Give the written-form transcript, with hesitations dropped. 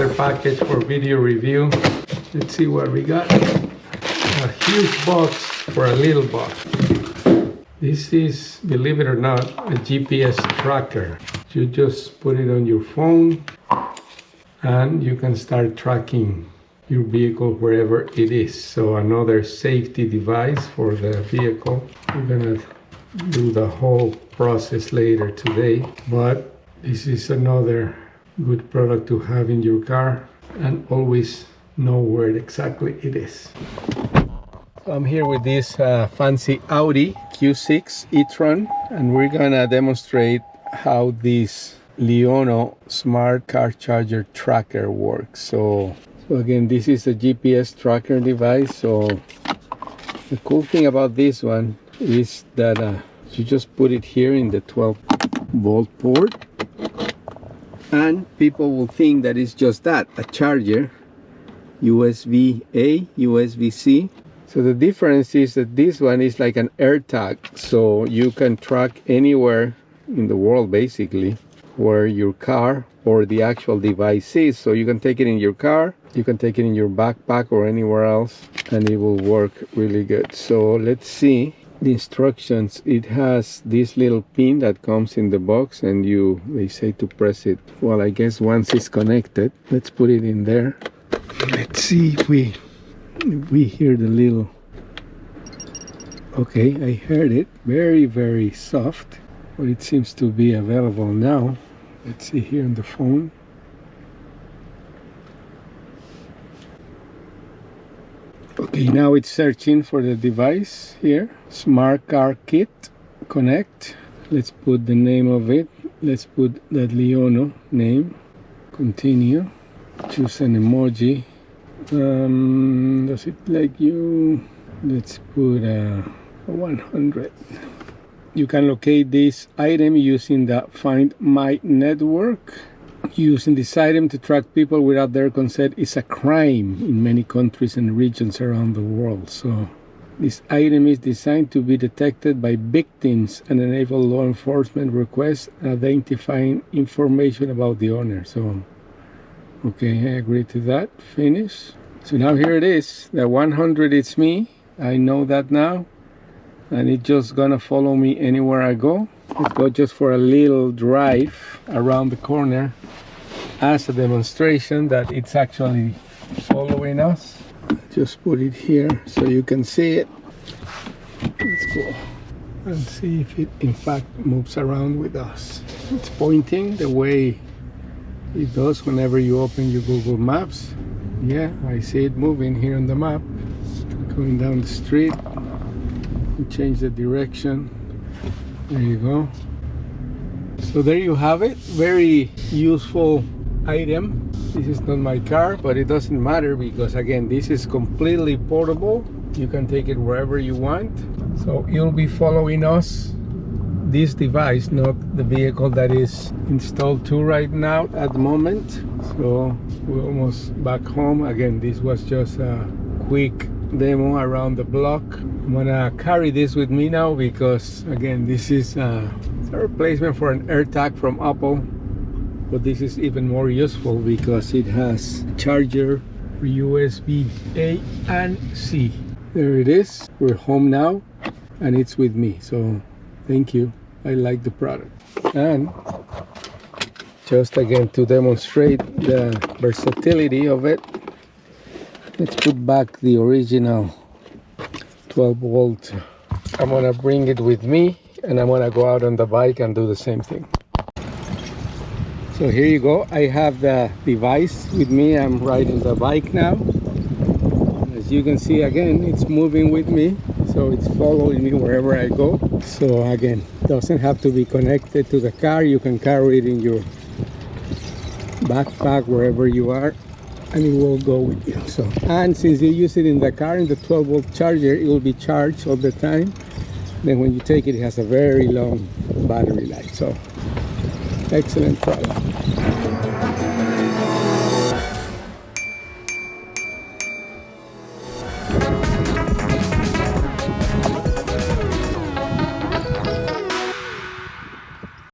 another package for video review. Let's see what we got. A huge box for a little box. This is, believe it or not, a GPS tracker. You just put it on your phone and you can start tracking your vehicle wherever it is. So another safety device for the vehicle. We're gonna do the whole process later today, but this is another good product to have in your car and always know where exactly it is. So I'm here with this fancy Audi Q6 e-tron, and we're gonna demonstrate how this LIONO smart car charger tracker works. So again, this is a GPS tracker device. So the cool thing about this one is that you just put it here in the 12-volt port, and people will think that it's just that, a charger, USB-A, USB-C. So the difference is that this one is like an AirTag, so you can track anywhere in the world basically where your car or the actual device is. So you can take it in your car, you can take it in your backpack or anywhere else, and it will work really good. So let's see the instructions. It has this little pin that comes in the box, and they say to press it. Well, I guess once it's connected, let's put it in there. Let's see if we hear the little. Okay, I heard it. Very, very soft, but it seems to be available now. Let's see here on the phone. Okay, now it's searching for the device here. Smart Car Kit Connect. Let's put the name of it. Let's put that LIONO name. Continue. Choose an emoji. Does it like you? Let's put a 100. You can locate this item using the Find My network. Using this item to track people without their consent is a crime in many countries and regions around the world. So this item is designed to be detected by victims and enable law enforcement requests identifying information about the owner. So okay, I agree to that. Finish. So now here it is. The 100 is me. I know that now. And it's just gonna follow me anywhere I go. Let's go just for a little drive around the corner as a demonstration that it's actually following us. Just put it here so you can see it. Let's go and see if it in fact moves around with us. It's pointing the way it does whenever you open your Google Maps. Yeah, I see it moving here on the map. Going down the street. You change the direction. There you go. So there you have it. Very useful item. This is not my car, but it doesn't matter because again, this is completely portable. You can take it wherever you want. So you'll be following us, this device, not the vehicle that is installed to right now at the moment. So we're almost back home. Again, this was just a quick demo around the block. I'm gonna carry this with me now because again, this is a replacement for an AirTag from Apple, but this is even more useful because it has a charger for USB-A and C. There it is. We're home now and it's with me, so thank you. I like the product. And just again to demonstrate the versatility of it, let's put back the original 12-volt. I'm gonna bring it with me and I'm gonna go out on the bike and do the same thing. So here you go. I have the device with me. I'm riding the bike now. As you can see, again, it's moving with me. So it's following me wherever I go. So again, doesn't have to be connected to the car. You can carry it in your backpack wherever you are, and it will go with you. So, and since you use it in the car in the 12-volt charger, it will be charged all the time. Then when you take it, it has a very long battery life. So excellent product.